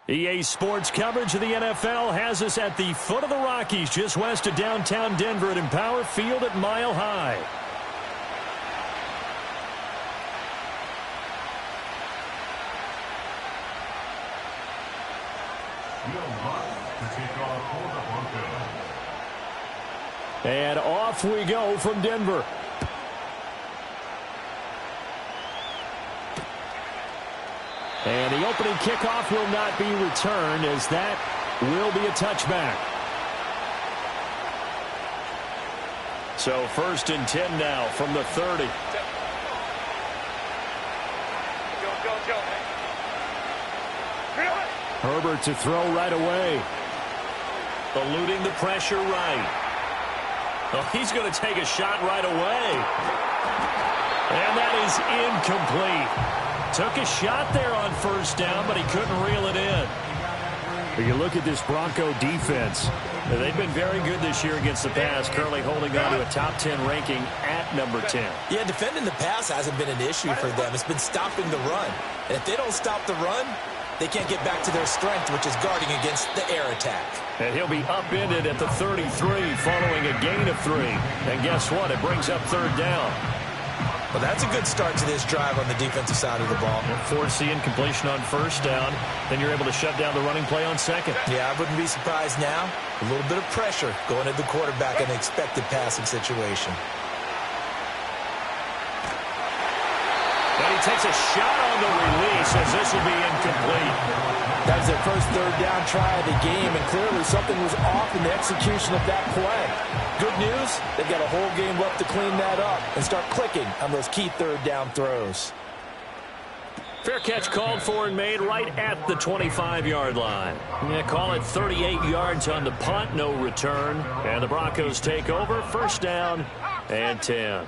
EA Sports coverage of the NFL has us at the foot of the Rockies, just west of downtown Denver at Empower Field at Mile High. And off we go from Denver. And the opening kickoff will not be returned, as that will be a touchback. So 1st and 10 now from the 30. Herbert to throw right away. Eluding the pressure right. Oh, he's going to take a shot right away. And that is incomplete. Took a shot there on 1st down, but he couldn't reel it in. You look at this Bronco defense. They've been very good this year against the pass, currently holding on to a top 10 ranking at number 10. Yeah, defending the pass hasn't been an issue for them. It's been stopping the run. And if they don't stop the run, they can't get back to their strength, which is guarding against the air attack. And he'll be upended at the 33 following a gain of 3. And guess what? It brings up 3rd down. Well, that's a good start to this drive on the defensive side of the ball. Forcing incompletion on 1st down. Then you're able to shut down the running play on 2nd. Yeah, I wouldn't be surprised now. A little bit of pressure going at the quarterback in an expected passing situation. And he takes a shot on the release, as this will be incomplete. That was their first 3rd down try of the game, and clearly something was off in the execution of that play. Good news, they've got a whole game left to clean that up and start clicking on those key 3rd down throws. Fair catch called for and made right at the 25-yard line. Yeah, call it 38 yards on the punt, no return. And the Broncos take over, 1st down and 10.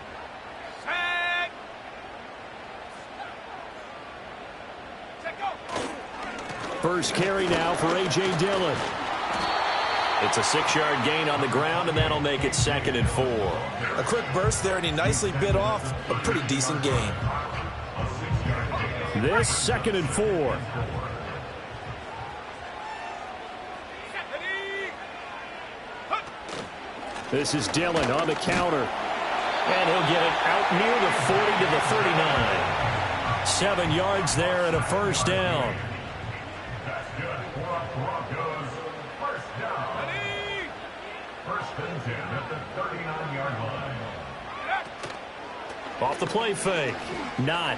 First carry now for A.J. Dillon. It's a 6-yard gain on the ground, and that'll make it 2nd and 4. A quick burst there, and he nicely bit off a pretty decent gain. This 2nd and 4. This is Dillon on the counter. And he'll get it out near the 40 to the 39. 7 yards there and a 1st down. Off the play fake. Not.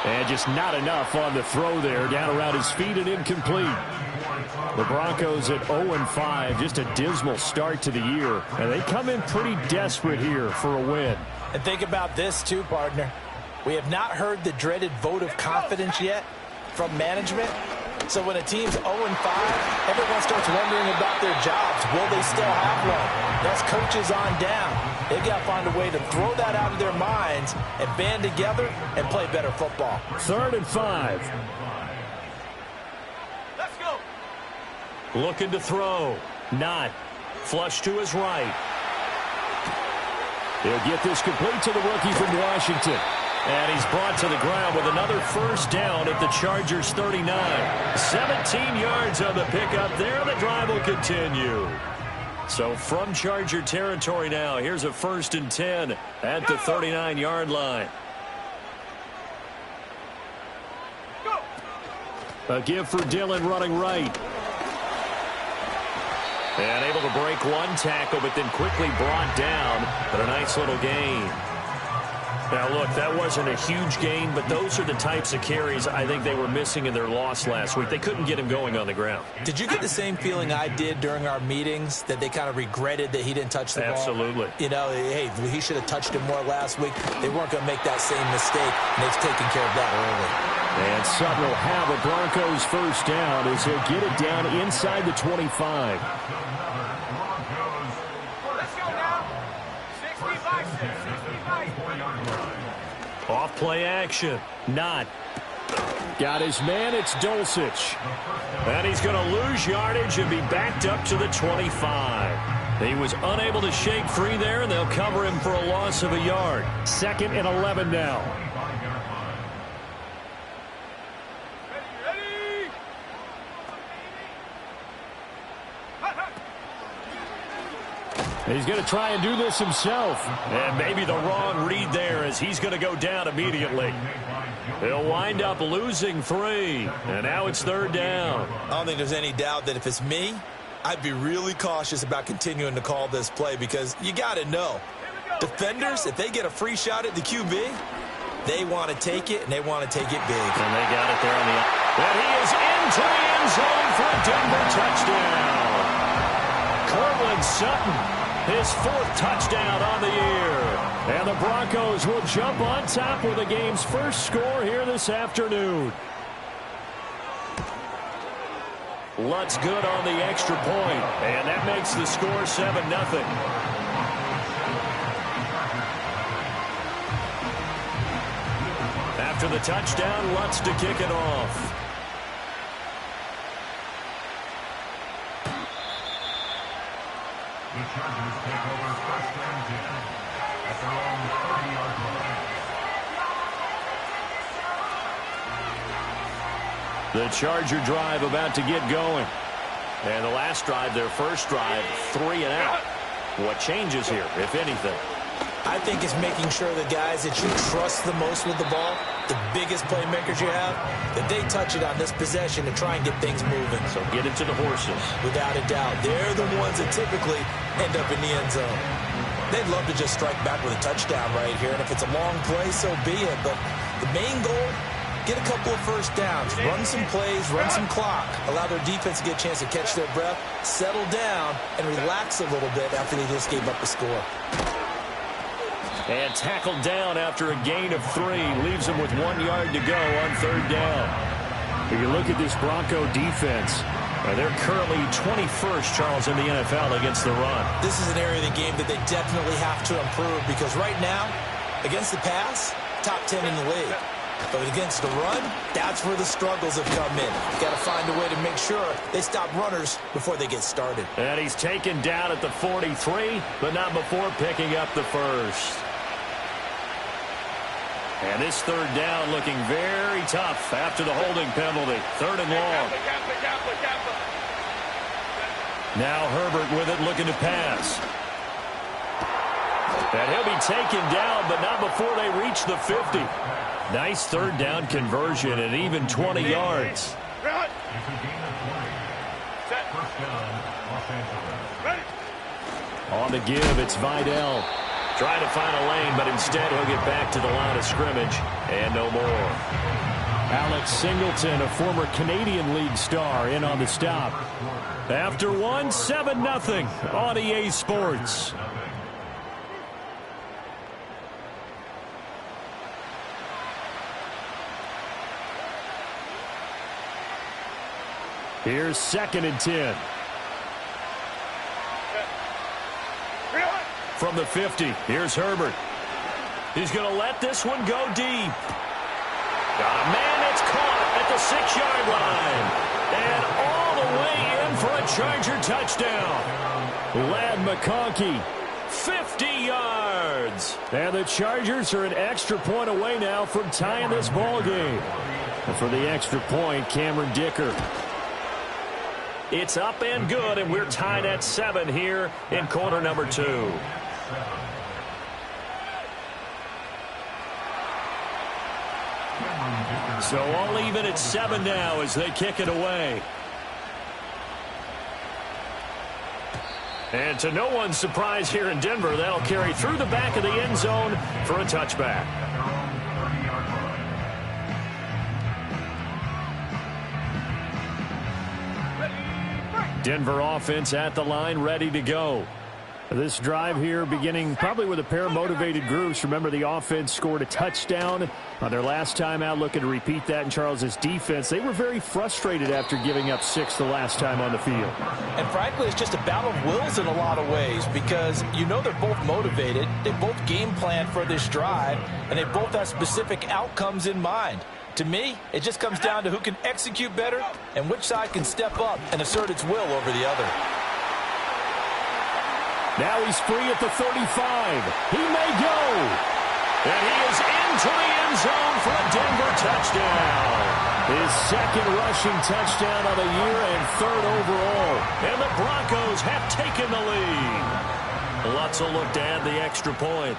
And just not enough on the throw there. Down around his feet and incomplete. The Broncos at 0-5. Just a dismal start to the year. And they come in pretty desperate here for a win. And think about this too, partner. We have not heard the dreaded vote of confidence yet from management. So when a team's 0-5, everyone starts wondering about their jobs. Will they still have one? That's coaches on down. They've got to find a way to throw that out of their minds and band together and play better football. 3rd and 5. Let's go. Looking to throw. Not. Flush to his right. He'll get this complete to the rookie from Washington. And he's brought to the ground with another 1st down at the Chargers 39. 17 yards on the pickup there. The drive will continue. So from Charger territory now, here's a 1st and 10 at the 39-yard line. A give for Dillon running right. And able to break one tackle, but then quickly brought down. But a nice little gain. Now, look, that wasn't a huge gain, but those are the types of carries I think they were missing in their loss last week. They couldn't get him going on the ground. Did you get the same feeling I did during our meetings, that they kind of regretted that he didn't touch the ball? Absolutely. You know, hey, he should have touched it more last week. They weren't going to make that same mistake, and they've taken care of that early. And Sutton will have a Broncos 1st down as he'll get it down inside the 25. Off play action. Not. Got his man. It's Dulcich. And he's going to lose yardage and be backed up to the 25. He was unable to shake free there, and they'll cover him for a loss of a yard. 2nd and 11 now. Ready? He's going to try and do this himself. And maybe the wrong read there as he's going to go down immediately. He'll wind up losing 3. And now it's 3rd down. I don't think there's any doubt that if it's me, I'd be really cautious about continuing to call this play because you got to know. Defenders, if they get a free shot at the QB, they want to take it, and they want to take it big. And they got it there on the... And he is into the end zone for a Denver touchdown. Cortland Sutton. His 4th touchdown on the year. And the Broncos will jump on top with the game's first score here this afternoon. Lutz good on the extra point. And that makes the score 7-0. After the touchdown, Lutz to kick it off. The Chargers take over 1st and 10 at their own 30-yard line. The Charger drive about to get going. And the last drive, their first drive, 3 and out. What changes here, if anything? I think it's making sure the guys that you trust the most with the ball, the biggest playmakers you have, that they touch it on this possession and try and get things moving. So get it to the horses. Without a doubt. They're the ones that typically end up in the end zone. They'd love to just strike back with a touchdown right here, and if it's a long play, so be it. But the main goal, get a couple of first downs, run some plays, run some clock, allow their defense to get a chance to catch their breath, settle down, and relax a little bit after they just gave up a score. And tackled down after a gain of 3. Leaves him with 1 yard to go on 3rd down. If you look at this Bronco defense, they're currently 21st, Charles, in the NFL against the run. This is an area of the game that they definitely have to improve because right now, against the pass, top 10 in the league. But against the run, that's where the struggles have come in. Got to find a way to make sure they stop runners before they get started. And he's taken down at the 43, but not before picking up the first. And this 3rd down looking very tough after the holding penalty. 3rd and long. Now Herbert with it, looking to pass. And he'll be taken down, but not before they reach the 50. Nice 3rd down conversion and even 20 yards. On the give, it's Vidal. Trying to find a lane, but instead he'll get back to the line of scrimmage. And no more. Alex Singleton, a former Canadian League star, in on the stop. After 1, 7-0 on EA Sports. Here's 2nd and 10. From the 50, here's Herbert. He's going to let this one go deep. Got a man that's caught at the 6-yard line. And all the way in for a Charger touchdown. Ladd McConkey, 50 yards. And the Chargers are an extra point away now from tying this ball game. And for the extra point, Cameron Dicker. It's up and good, and we're tied at 7 here in quarter number 2. So all even at 7 now as they kick it away. And to no one's surprise here in Denver, that'll carry through the back of the end zone for a touchback. Denver offense at the line, ready to go. This drive here beginning probably with a pair of motivated groups. Remember, the offense scored a touchdown on their last time out, looking to repeat that in Charles's defense. They were very frustrated after giving up 6 the last time on the field. And frankly, it's just a battle of wills in a lot of ways because you know they're both motivated. They both game plan for this drive, and they both have specific outcomes in mind. To me, it just comes down to who can execute better and which side can step up and assert its will over the other. Now he's free at the 35. He may go. And he is into the end zone for a Denver touchdown. His 2nd rushing touchdown of the year and 3rd overall. And the Broncos have taken the lead. Lutz will look to add the extra point.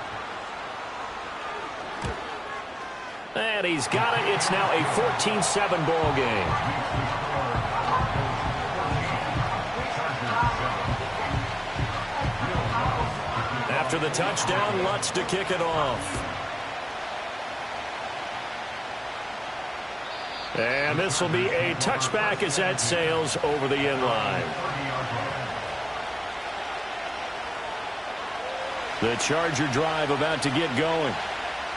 And he's got it. It's now a 14-7 ball game. After the touchdown, Lutz to kick it off. And this will be a touchback as that sails over the end line. The Charger drive about to get going.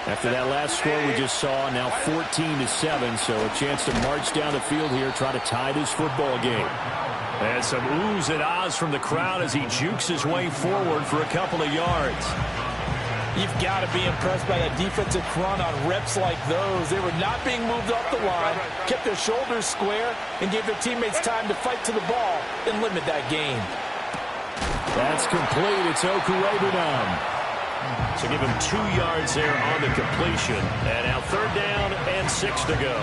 After that last score we just saw, now 14-7, so a chance to march down the field here, try to tie this football game. And some oohs and ahs from the crowd as he jukes his way forward for a couple of yards. You've got to be impressed by that defensive front on reps like those. They were not being moved off the line, kept their shoulders square, and gave their teammates time to fight to the ball and limit that gain. That's complete. It's Okuwebunam. So give him 2 yards there on the completion. And now 3rd down and 6 to go.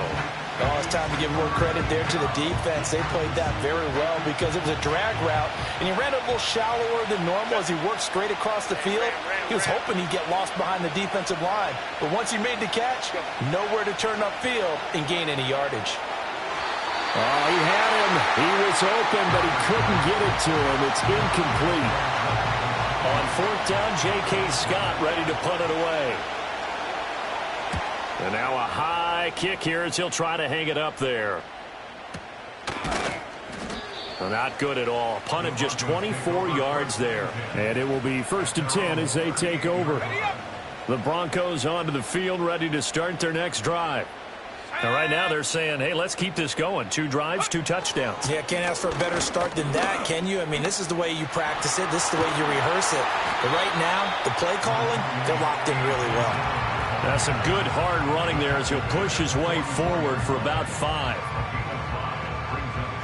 Oh, it's time to give more credit there to the defense. They played that very well because it was a drag route, and he ran a little shallower than normal as he worked straight across the field. He was hoping he'd get lost behind the defensive line, but once he made the catch, nowhere to turn upfield and gain any yardage. Oh, he had him. He was open, but he couldn't get it to him. It's incomplete. On 4th down, J.K. Scott ready to punt it away. And now a high kick here as he'll try to hang it up there. Well, not good at all. Punt of just 24 yards there. And it will be 1st and 10 as they take over. The Broncos onto the field ready to start their next drive. And right now they're saying, hey, let's keep this going. 2 drives, 2 touchdowns. Yeah, can't ask for a better start than that, can you? I mean, this is the way you practice it. This is the way you rehearse it. But right now, the play calling, they're locked in really well. That's some good hard running there as he'll push his way forward for about 5.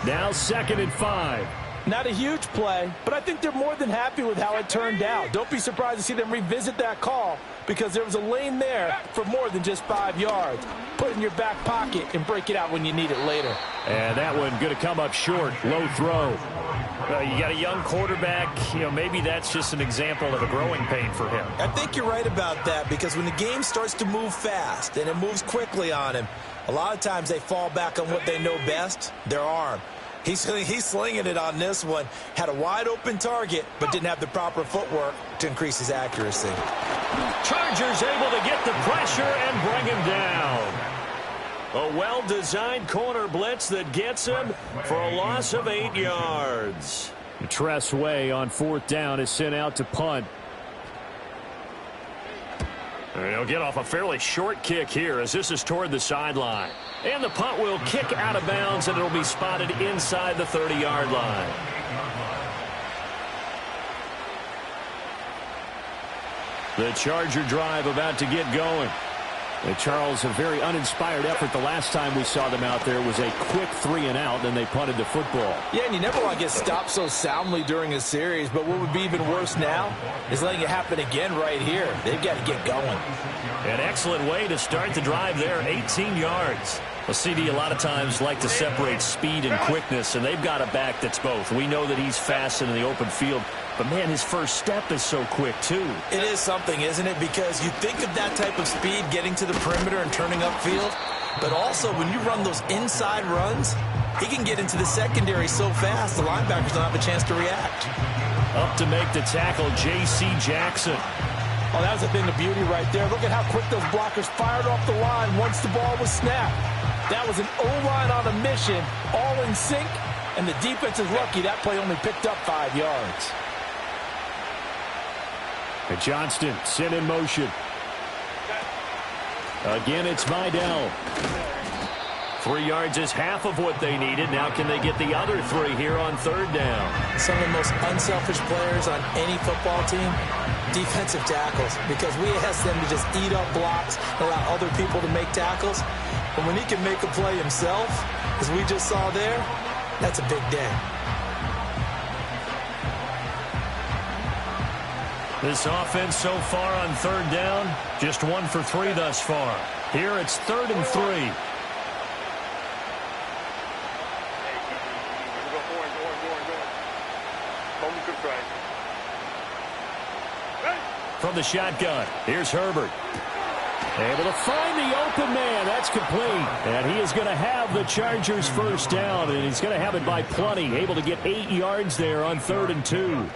Now 2nd and 5. Not a huge play, but I think they're more than happy with how it turned out. Don't be surprised to see them revisit that call because there was a lane there for more than just 5 yards. Put it in your back pocket and break it out when you need it later. And that one going to come up short. Low throw. You got a young quarterback. You know, maybe that's just an example of a growing pain for him. I think you're right about that because when the game starts to move fast and it moves quickly on him, a lot of times they fall back on what they know best, their arm. He's slinging it on this one. Had a wide open target, but didn't have the proper footwork to increase his accuracy. Chargers able to get the pressure and bring him down. A well-designed corner blitz that gets him for a loss of 8 yards. Tress Way on 4th down is sent out to punt. And he'll get off a fairly short kick here as this is toward the sideline. And the punt will kick out of bounds, and it'll be spotted inside the 30-yard line. The Charger drive about to get going. And Charles, a very uninspired effort the last time we saw them out there was a quick 3-and-out, and they punted the football. Yeah, and you never want to get stopped so soundly during a series, but what would be even worse now is letting it happen again right here. They've got to get going. An excellent way to start the drive there, 18 yards. Well, CD a lot of times like to separate speed and quickness, and they've got a back that's both. We know that he's fast in the open field, but, man, his first step is so quick, too. It is something, isn't it? Because you think of that type of speed getting to the perimeter and turning upfield, but also when you run those inside runs, he can get into the secondary so fast the linebackers don't have a chance to react. Up to make the tackle, J.C. Jackson. Oh, that was a thing of beauty right there. Look at how quick those blockers fired off the line once the ball was snapped. That was an O-line on a mission, all in sync, and the defense is lucky that play only picked up 5 yards. And Johnston sent in motion. Again, it's Vidal. 3 yards is half of what they needed. Now can they get the other 3 here on 3rd down? Some of the most unselfish players on any football team, defensive tackles, because we ask them to just eat up blocks, allow other people to make tackles. But when he can make a play himself, as we just saw there, that's a big day. This offense so far on 3rd down, just 1 for 3 thus far. Here it's 3rd and 3. From the shotgun, here's Herbert. Able to find the open man. That's complete. And he is going to have the Chargers first down, and he's going to have it by plenty. Able to get 8 yards there on 3rd and 2.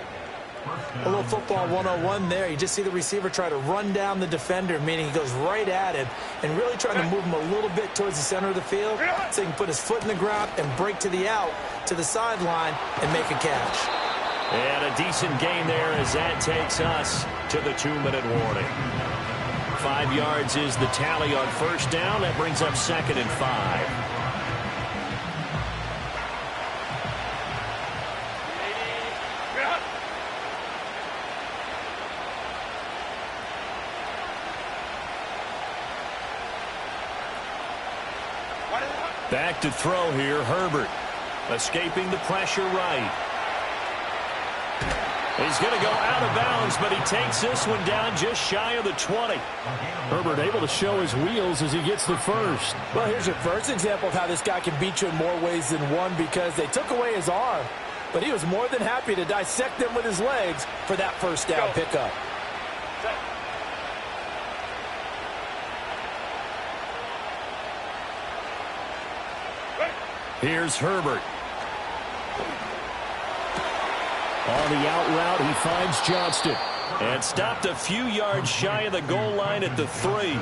A little football 101 there. You just see the receiver try to run down the defender, meaning he goes right at him and really trying to move him a little bit towards the center of the field so he can put his foot in the ground and break to the out, to the sideline, and make a catch. And a decent gain there as that takes us to the 2-minute warning. 5 yards is the tally on first down. That brings up 2nd and 5. Back to throw here, Herbert. Escaping the pressure right. He's going to go out of bounds, but he takes this one down just shy of the 20. Herbert able to show his wheels as he gets the first. Well, here's your first example of how this guy can beat you in more ways than one, because they took away his arm, but he was more than happy to dissect them with his legs for that first down pickup. Here's Herbert. On the out route, he finds Johnston. And stopped a few yards shy of the goal line at the 3.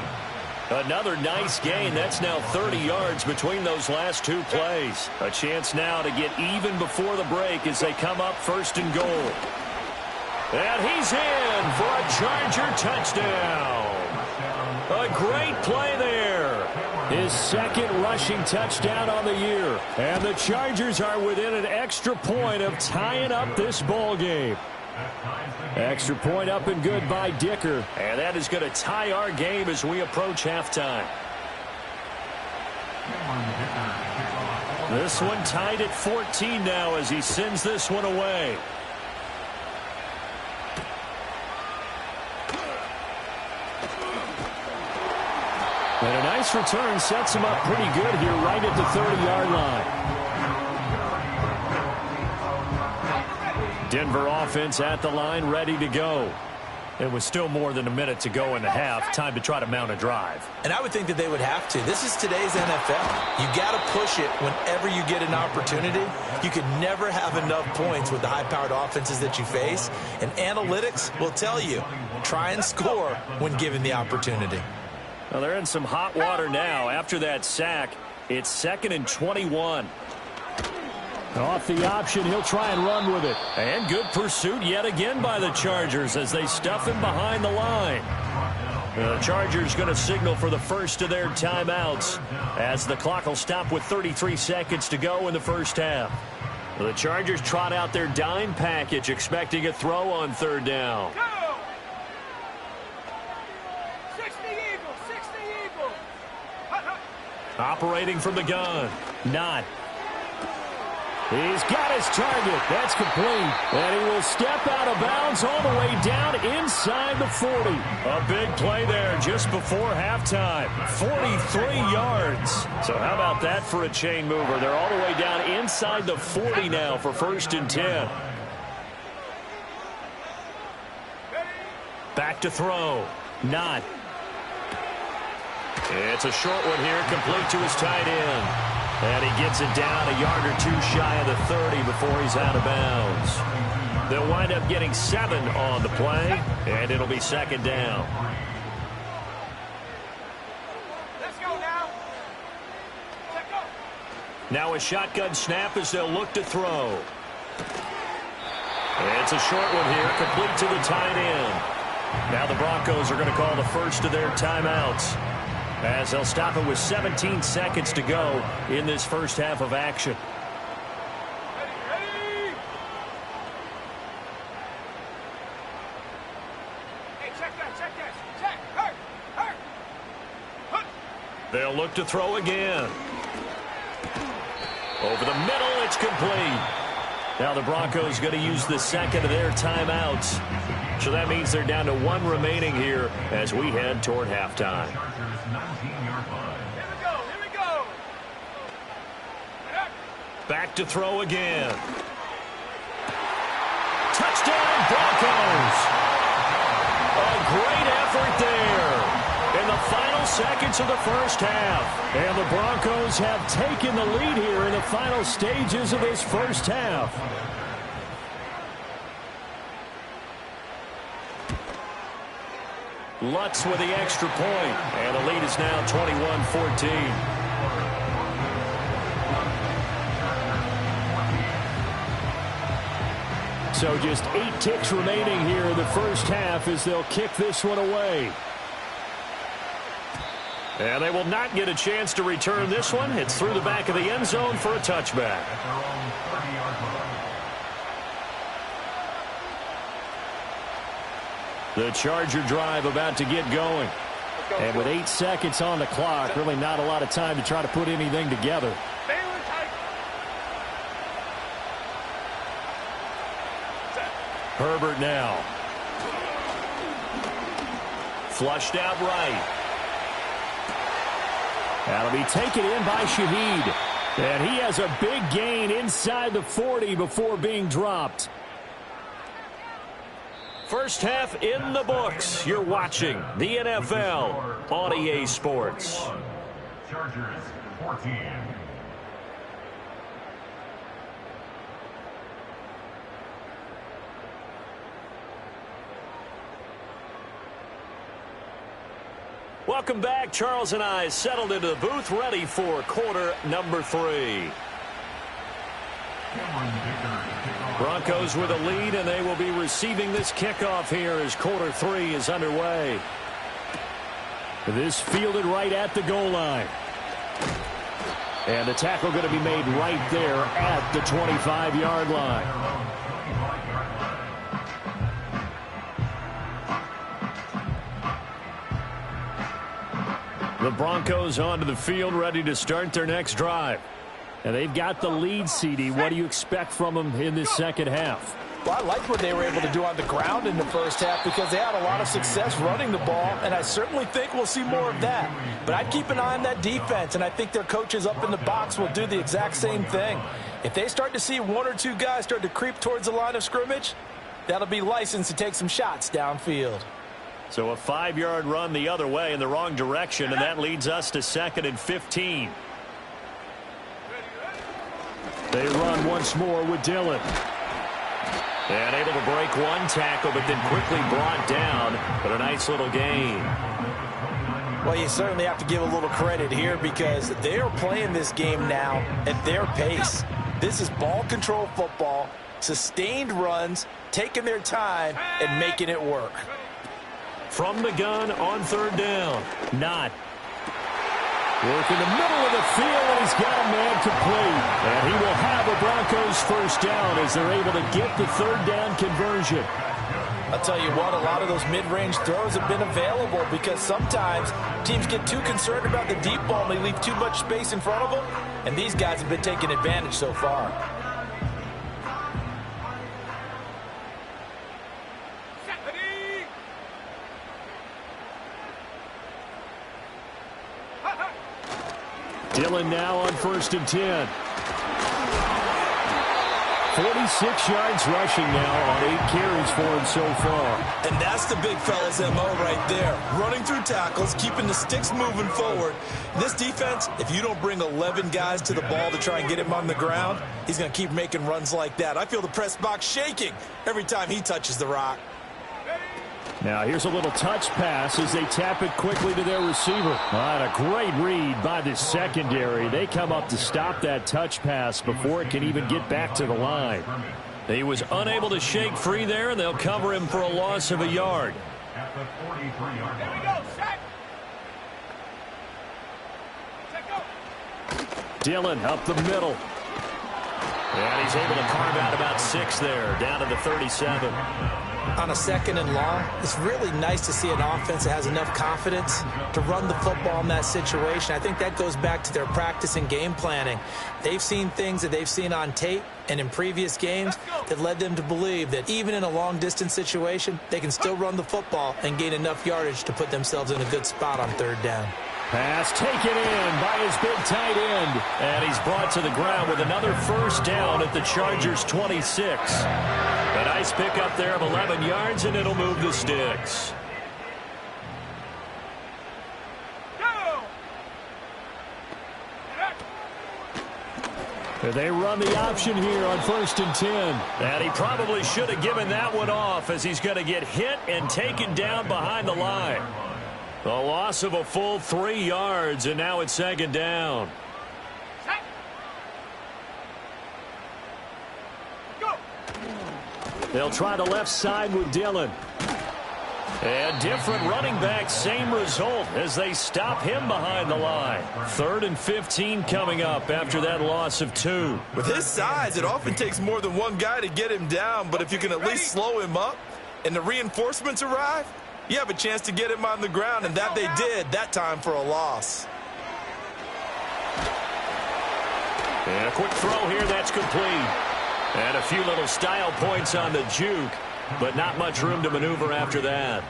Another nice gain. That's now 30 yards between those last 2 plays. A chance now to get even before the break as they come up 1st and goal. And he's in for a Charger touchdown. A great play there. His 2nd rushing touchdown on the year. And the Chargers are within an extra point of tying up this ball game. Extra point up and good by Dicker. And that is going to tie our game as we approach halftime. This one tied at 14 now as he sends this one away. And a nice return sets him up pretty good here right at the 30-yard line. Denver offense at the line, ready to go. It was still more than a minute to go in the half. Time to try to mount a drive. And I would think that they would have to. This is today's NFL. You got to push it whenever you get an opportunity. You can never have enough points with the high-powered offenses that you face. And analytics will tell you, try and score when given the opportunity. Well, they're in some hot water now. After that sack, it's 2nd and 21. Off the option, he'll try and run with it. And good pursuit yet again by the Chargers as they stuff him behind the line. The Chargers going to signal for the first of their timeouts as the clock will stop with 33 seconds to go in the first half. The Chargers trot out their dime package, expecting a throw on 3rd down. Operating from the gun. Not. He's got his target. That's complete. And he will step out of bounds all the way down inside the 40. A big play there just before halftime. 43 yards. So how about that for a chain mover? They're all the way down inside the 40 now for 1st and 10. Back to throw. Not. It's a short one here, complete to his tight end. And he gets it down a yard or 2 shy of the 30 before he's out of bounds. They'll wind up getting 7 on the play, and it'll be 2nd down. Let's go now. Let's go. Now a shotgun snap as they'll look to throw. It's a short one here, complete to the tight end. Now the Broncos are going to call the first of their timeouts, as they'll stop it with 17 seconds to go in this first half of action. Ready. Hey, check that. Check. Hurt. They'll look to throw again. Over the middle, it's complete. Now the Broncos going to use the 2nd of their timeouts. So that means they're down to 1 remaining here as we head toward halftime. Here we go. Back to throw again. Touchdown, Broncos! A effort there in the final seconds of the first half. And the Broncos have taken the lead here in the final stages of this first half. Lutz with the extra point, and the lead is now 21-14. So just 8 ticks remaining here in the first half as they'll kick this one away. And they will not get a chance to return this one. It's through the back of the end zone for a touchback. The Charger drive about to get going. And with 8 seconds on the clock, really not a lot of time to try to put anything together. Herbert now. Flushed out right. That'll be taken in by Shaheed. And he has a big gain inside the 40 before being dropped. First half in the books. You're watching the NFL on EA Sports. Chargers 14. Welcome back. Charles and I settled into the booth, ready for quarter number 3. Broncos with a lead, and they will be receiving this kickoff here as quarter 3 is underway. This fielded right at the goal line. And the tackle going to be made right there at the 25-yard line. The Broncos onto the field, ready to start their next drive. And they've got the lead, CD. What do you expect from them in this second half? Well, I like what they were able to do on the ground in the first half because they had a lot of success running the ball, and I certainly think we'll see more of that. But I'd keep an eye on that defense, and I think their coaches up in the box will do the exact same thing. If they start to see 1 or 2 guys start to creep towards the line of scrimmage, that'll be licensed to take some shots downfield. So a 5-yard run the other way in the wrong direction, and that leads us to 2nd and 15. They run once more with Dillon. And able to break one tackle, but then quickly brought down. But a nice little gain. Well, you certainly have to give a little credit here because they are playing this game now at their pace. This is ball control football, sustained runs, taking their time, and making it work. From the gun on 3rd down. Not. Work in the middle of the field, and he's got a man complete. And he will have a Broncos first down as they're able to get the 3rd down conversion. I'll tell you what, a lot of those mid-range throws have been available because sometimes teams get too concerned about the deep ball and they leave too much space in front of them, and these guys have been taking advantage so far. Dillon now on 1st and 10. 46 yards rushing now on 8 carries for him so far. And that's the big fella's MO right there. Running through tackles, keeping the sticks moving forward. This defense, if you don't bring 11 guys to the ball to try and get him on the ground, he's going to keep making runs like that. I feel the press box shaking every time he touches the rock. Now here's a little touch pass as they tap it quickly to their receiver. And a great read by the secondary. They come up to stop that touch pass before it can even get back to the line. He was unable to shake free there, and they'll cover him for a loss of a yard. At the 43-yard There line. we go, set. Set, go. Dillon up the middle. And he's able to carve out about 6 there, down to the 37. On a 2nd and long, it's really nice to see an offense that has enough confidence to run the football in that situation. I think that goes back to their practice and game planning. They've seen things that they've seen on tape and in previous games that led them to believe that even in a long-distance situation, they can still run the football and gain enough yardage to put themselves in a good spot on 3rd down. Pass taken in by his big tight end. And he's brought to the ground with another first down at the Chargers' 26. A nice pickup there of 11 yards, and it'll move the sticks. They run the option here on 1st and 10. And he probably should have given that one off as he's going to get hit and taken down behind the line. A loss of a full 3 yards, and now it's 2nd down. Go. They'll try the left side with Dillon. And different running back, same result as they stop him behind the line. 3rd and 15 coming up after that loss of 2. With his size, it often takes more than one guy to get him down, but if you can at least slow him up and the reinforcements arrive, you have a chance to get him on the ground, and that they did that time for a loss. And a quick throw here, that's complete. And a few little style points on the juke, but not much room to maneuver after that.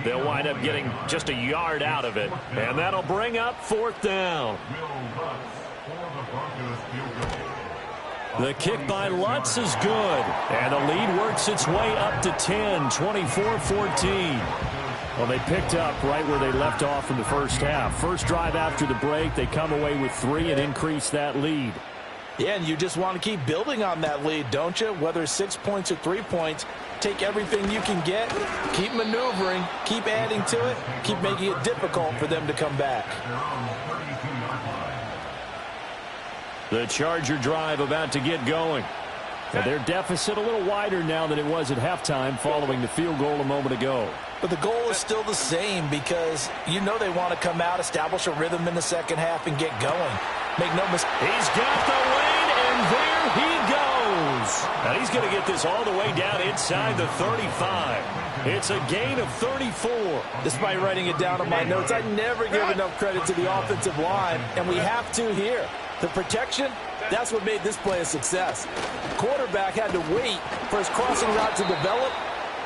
They'll wind up getting just a yard out of it, and that'll bring up 4th down. The kick by Lutz is good, and the lead works its way up to 10, 24-14. Well, they picked up right where they left off in the first half. First drive after the break, they come away with 3 and increase that lead. Yeah, and you just want to keep building on that lead, don't you? Whether it's 6 points or 3 points, take everything you can get, keep maneuvering, keep adding to it, keep making it difficult for them to come back. The Charger drive about to get going. And their deficit a little wider now than it was at halftime following the field goal a moment ago. But the goal is still the same because you know they want to come out, establish a rhythm in the second half, and get going. Make no mistake. He's got the lead, and there he goes. And he's going to get this all the way down inside the 35. It's a gain of 34. Despite writing it down in my notes, I never give enough credit to the offensive line, and we have to here. The protection, that's what made this play a success. Quarterback had to wait for his crossing route to develop,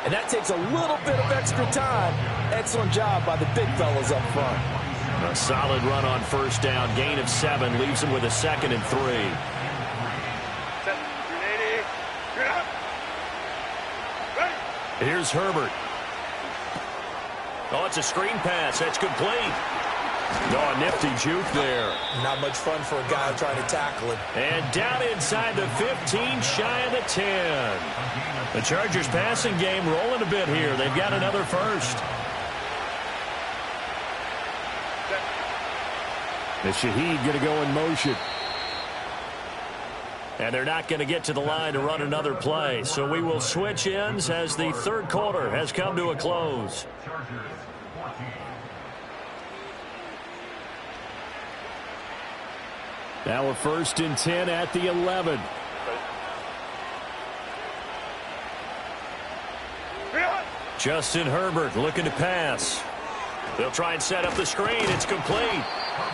and that takes a little bit of extra time. Excellent job by the big fellas up front. A solid run on 1st down. Gain of 7 leaves him with a 2nd and 3. Here's Herbert. Oh, it's a screen pass. That's complete. Oh, a nifty juke there. Not much fun for a guy trying to tackle it. And down inside the 15, shy of the 10. The Chargers passing game rolling a bit here. They've got another first. The Shaheed going to go in motion. And they're not going to get to the line to run another play. So we will switch ends as the 3rd quarter has come to a close. Now a 1st and 10 at the 11. Justin Herbert looking to pass. They'll try and set up the screen. It's complete.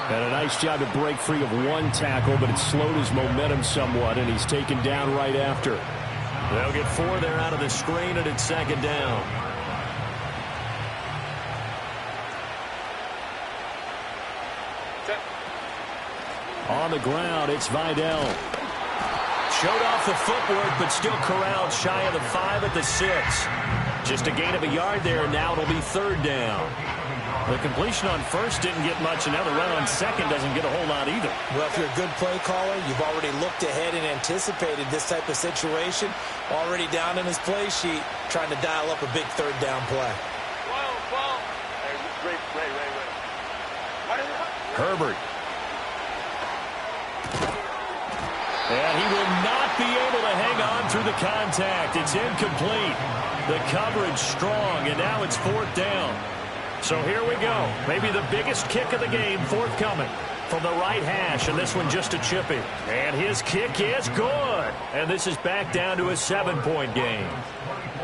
And a nice job to break free of one tackle, but it slowed his momentum somewhat, and he's taken down right after. They'll get 4 there out of the screen, and it's 2nd down. On the ground, it's Vidal. Showed off the footwork, but still corralled shy of the 5 at the 6. Just a gain of a yard there, and now it'll be 3rd down. The completion on 1st didn't get much. Another run on 2nd doesn't get a whole lot either. Well, if you're a good play caller, you've already looked ahead and anticipated this type of situation. Already down in his play sheet, trying to dial up a big 3rd down play. Herbert. And he will not be able to hang on through the contact. It's incomplete. The coverage strong, and now it's 4th down. So here we go. Maybe the biggest kick of the game forthcoming from the right hash, and this one just a chippy. And his kick is good. And this is back down to a 7-point game.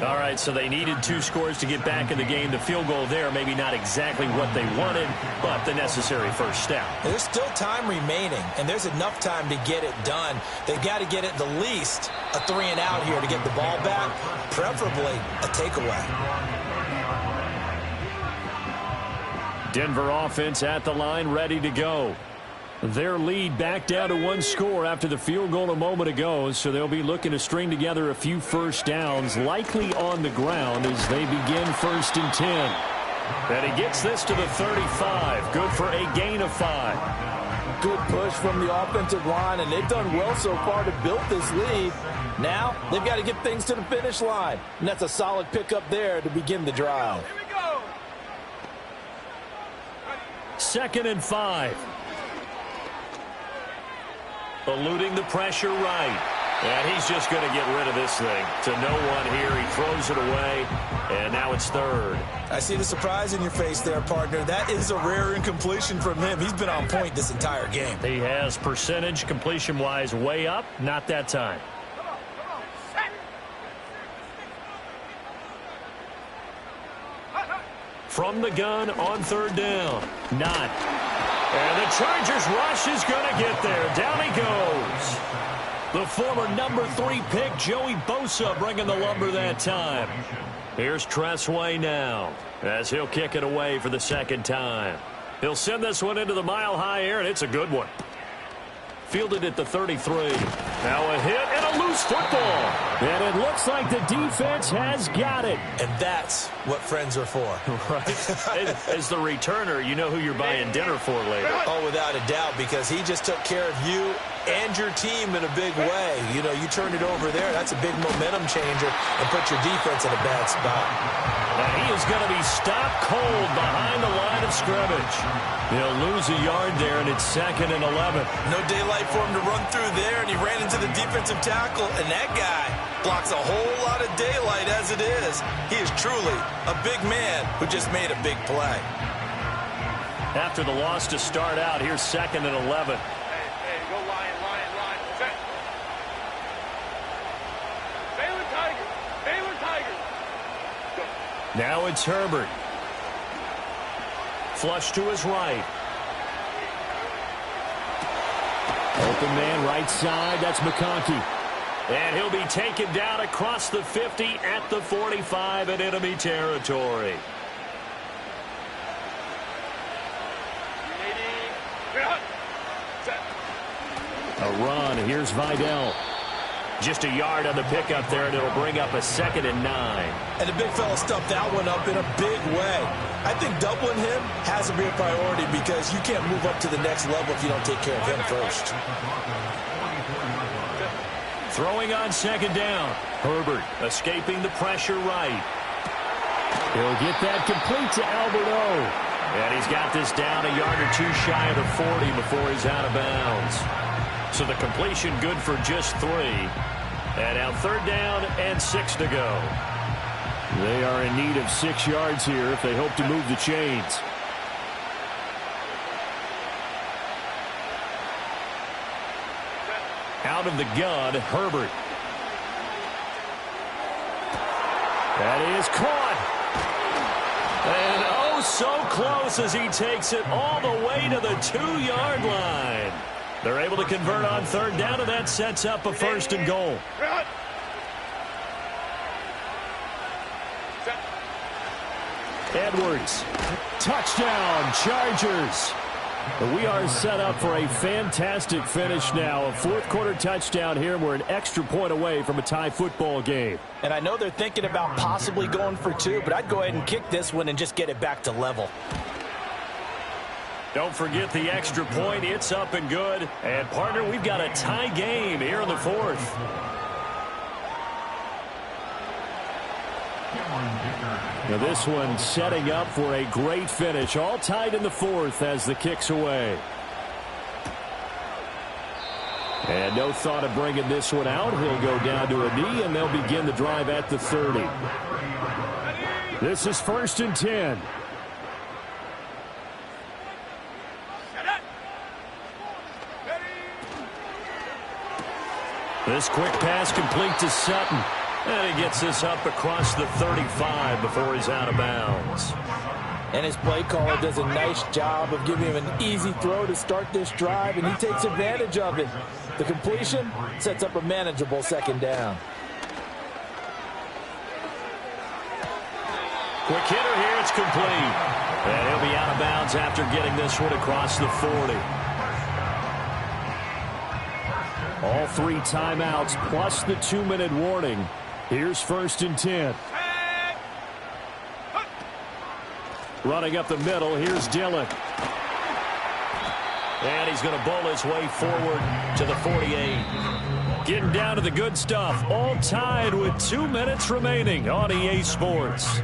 All right, so they needed 2 scores to get back in the game. The field goal there, maybe not exactly what they wanted, but the necessary first step. There's still time remaining, and there's enough time to get it done. They've got to get at the least a 3 and out here to get the ball back, preferably a takeaway. Denver offense at the line, ready to go. Their lead back down to 1 score after the field goal a moment ago, so they'll be looking to string together a few first downs, likely on the ground as they begin 1st and 10. And he gets this to the 35. Good for a gain of 5. good push from the offensive line, and they've done well so far to build this lead. Now they've got to get things to the finish line, and that's a solid pickup there to begin the drive. Here we go. 2nd and 5. Eluding the pressure right. And he's just going to get rid of this thing. To no one here. He throws it away. And now it's 3rd. I see the surprise in your face there, partner. That is a rare incompletion from him. He's been on point this entire game. He has percentage completion-wise way up. Not that time. Come on, set. From the gun on 3rd down. Not. And the Chargers rush is going to get there. Down he goes. The former number 3 pick, Joey Bosa, bringing the lumber that time. Here's Tressway now as he'll kick it away for the 2nd time. He'll send this one into the mile-high air, and it's a good one. Fielded at the 33. Now a hit and a loose football. And it looks like the defense has got it. And that's what friends are for. Right. As the returner, you know who you're buying dinner for later. Oh, without a doubt, because he just took care of you and your team in a big way. You know, you turned it over there. That's a big momentum changer and put your defense in a bad spot. Now he is going to be stopped cold behind the line of scrimmage. He'll lose a yard there, and it's 2nd and 11. No daylight for him to run through there, and he ran into the defensive tackle, and that guy blocks a whole lot of daylight as it is. He is truly a big man who just made a big play. After the loss to start out, here's 2nd and 11. Hey, go Lion, Lion, Lion. Set. Baylor Tigers. Baylor Tigers. Go. Now it's Herbert. Flush to his right. Open man right side. That's McConkey. And he'll be taken down across the 50 at the 45 in enemy territory. A run. Here's Vidal. Just a yard on the pickup there, and it'll bring up a 2nd and 9. And the big fella stuffed that one up in a big way. I think doubling him has to be a priority because you can't move up to the next level if you don't take care of him first. Throwing on 2nd down. Herbert escaping the pressure right. He'll get that complete to Albert O. And he's got this down a yard or 2 shy of the 40 before he's out of bounds. So the completion good for just 3. And now 3rd down and 6 to go. They are in need of 6 yards here if they hope to move the chains. Out of the gun, Herbert. That is caught. And oh, so close as he takes it all the way to the 2-yard line. They're able to convert on 3rd down, and that sets up a 1st and goal. Edwards. Touchdown, Chargers. We are set up for a fantastic finish now. A 4th quarter touchdown here, and we're an extra point away from a tie football game. And I know they're thinking about possibly going for 2, but I'd go ahead and kick this one and just get it back to level. Don't forget the extra point. It's up and good. And, partner, we've got a tie game here in the 4th. Now this one setting up for a great finish. All tied in the 4th as the kick's away. And no thought of bringing this one out. He'll go down to a knee, and they'll begin the drive at the 30. This is 1st and 10. This quick pass complete to Sutton. And he gets this up across the 35 before he's out of bounds. And his play caller does a nice job of giving him an easy throw to start this drive, and he takes advantage of it. The completion sets up a manageable 2nd down. Quick hitter here, it's complete. And he'll be out of bounds after getting this one across the 40. All 3 timeouts plus the 2-minute warning. Here's 1st and 10. Running up the middle, here's Dillon. And he's going to bowl his way forward to the 48. Getting down to the good stuff. All tied with 2 minutes remaining on EA Sports.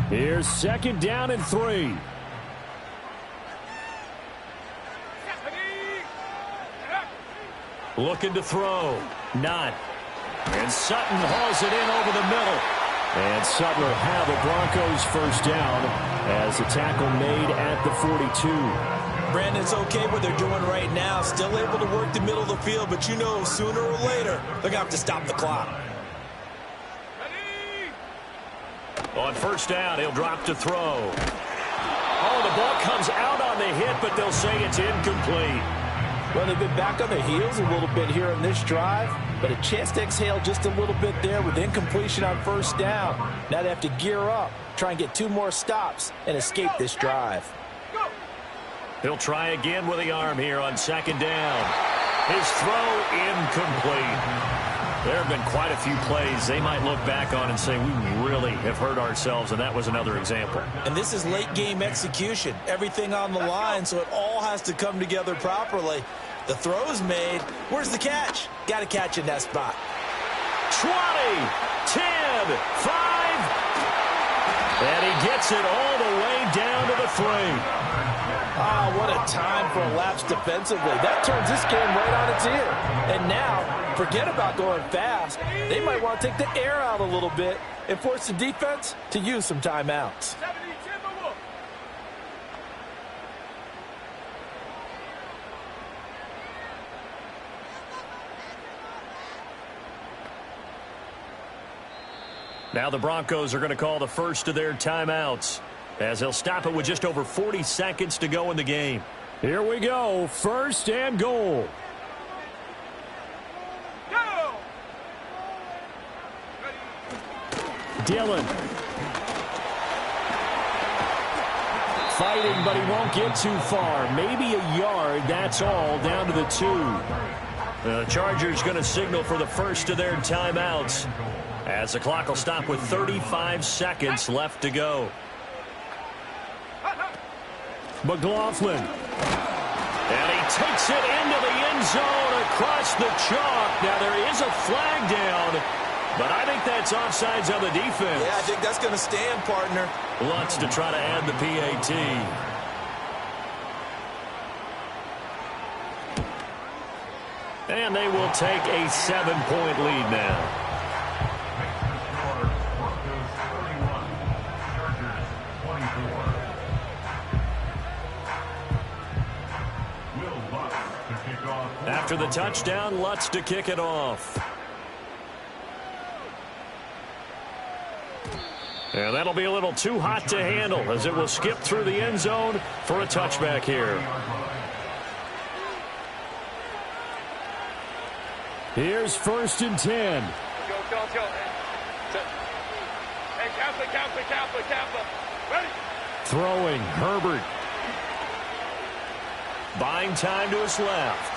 Here's second down and 3. Looking to throw. Not. And Sutton hauls it in over the middle. And Sutton will have the Broncos first down as a tackle made at the 42. Brandon, it's okay what they're doing right now. Still able to work the middle of the field, but you know sooner or later they're going to have to stop the clock. On first down, he'll drop to throw. Oh, the ball comes out on the hit, but they'll say it's incomplete. Well, they've been back on their heels a little bit here on this drive, but a chance to exhale just a little bit there with incompletion on first down. Now they have to gear up, try and get 2 more stops, and escape this drive. He'll try again with the arm here on second down. His throw incomplete. There have been quite a few plays they might look back on and say, we really have hurt ourselves, and that was another example. And this is late-game execution. Everything on the line, so it all has to come together properly. The throw's made. Where's the catch? Got to catch in that spot. 20, 10, 5. And he gets it all the way down to the 3. Ah, what a time for a lapse defensively. That turns this game right on its ear. And now, forget about going fast. They might want to take the air out a little bit and force the defense to use some timeouts. Now the Broncos are going to call the first of their timeouts, as they'll stop it with just over 40 seconds to go in the game. Here we go, first and goal. Go! Dillon. Fighting, but he won't get too far. Maybe a yard, that's all, down to the 2. The Chargers going to signal for the first of their timeouts, as the clock will stop with 35 seconds left to go. McLaughlin. And he takes it into the end zone across the chalk. Now there is a flag down, but I think that's offsides on the defense. Yeah, I think that's going to stand, partner. Lutz to try to add the PAT. And they will take a 7-point lead now. After the touchdown, Lutz to kick it off. And that'll be a little too hot to handle, as it will skip through the end zone for a touchback here. Here's first and 10. Go. Hey, Kappa. Ready? Throwing, Herbert. Buying time to his left.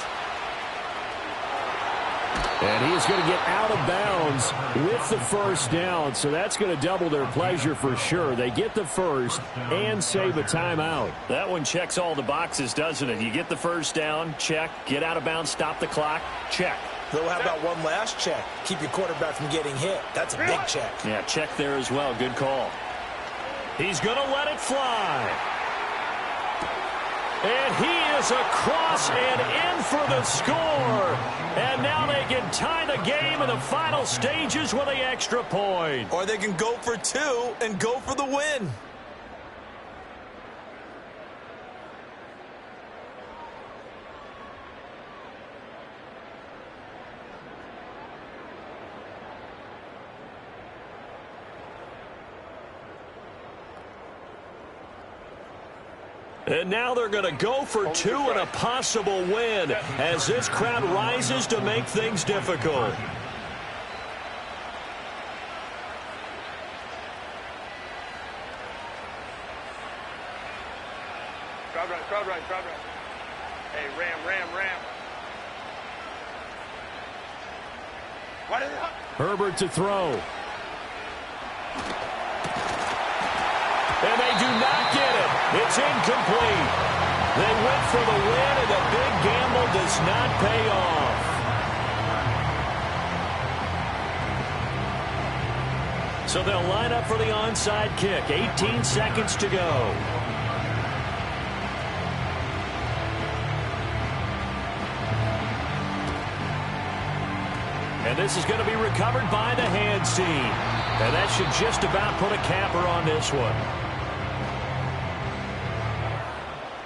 And he is going to get out of bounds with the first down, so that's going to double their pleasure for sure. They get the first and save a timeout. That one checks all the boxes, doesn't it? You get the first down, check. Get out of bounds, stop the clock, check. Though, how about one last check? Keep your quarterback from getting hit. That's a big check. Yeah, check there as well. Good call. He's going to let it fly. And he is across and in for the score. And now they can tie the game in the final stages with the extra point. Or they can go for 2 and go for the win. And now they're going to go for 2 and a possible win as this crowd rises to make things difficult. Crowd right. Hey, ram. What is it? Herbert to throw. do not get it. It's incomplete. They went for the win, and the big gamble does not pay off. So they'll line up for the onside kick. 18 seconds to go. And this is going to be recovered by the hands team. And that should just about put a capper on this one.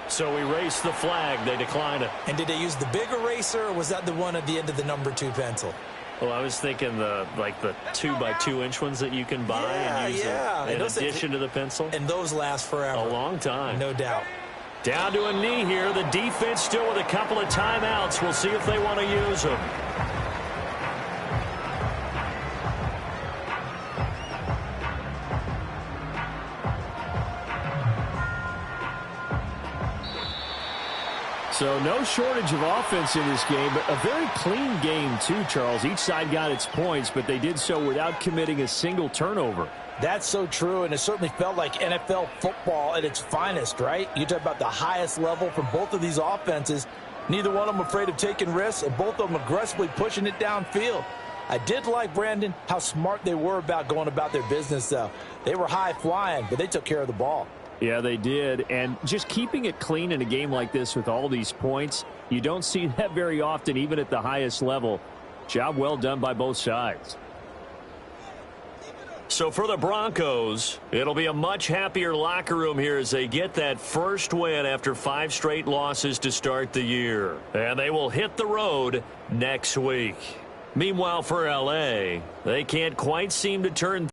So we race the flag. They decline it. And did they use the big eraser, or was that the one at the end of the number 2 pencil? Well, I was thinking the 2-by-2-inch ones that you can buy and use in addition to the pencil. And those last forever. A long time. No doubt. Down to a knee here. The defense still with a couple of timeouts. We'll see if they want to use them. So no shortage of offense in this game, but a very clean game too, Charles. Each side got its points, but they did so without committing a single turnover. That's so true, and it certainly felt like NFL football at its finest, right? You talk about the highest level from both of these offenses. Neither one of them afraid of taking risks, and both of them aggressively pushing it downfield. I did like, Brandon, how smart they were about going about their business, though. They were high-flying, but they took care of the ball. Yeah, they did. And just keeping it clean in a game like this with all these points, you don't see that very often, even at the highest level. Job well done by both sides. So for the Broncos, it'll be a much happier locker room here as they get that first win after 5 straight losses to start the year. And they will hit the road next week. Meanwhile, for L.A., they can't quite seem to turn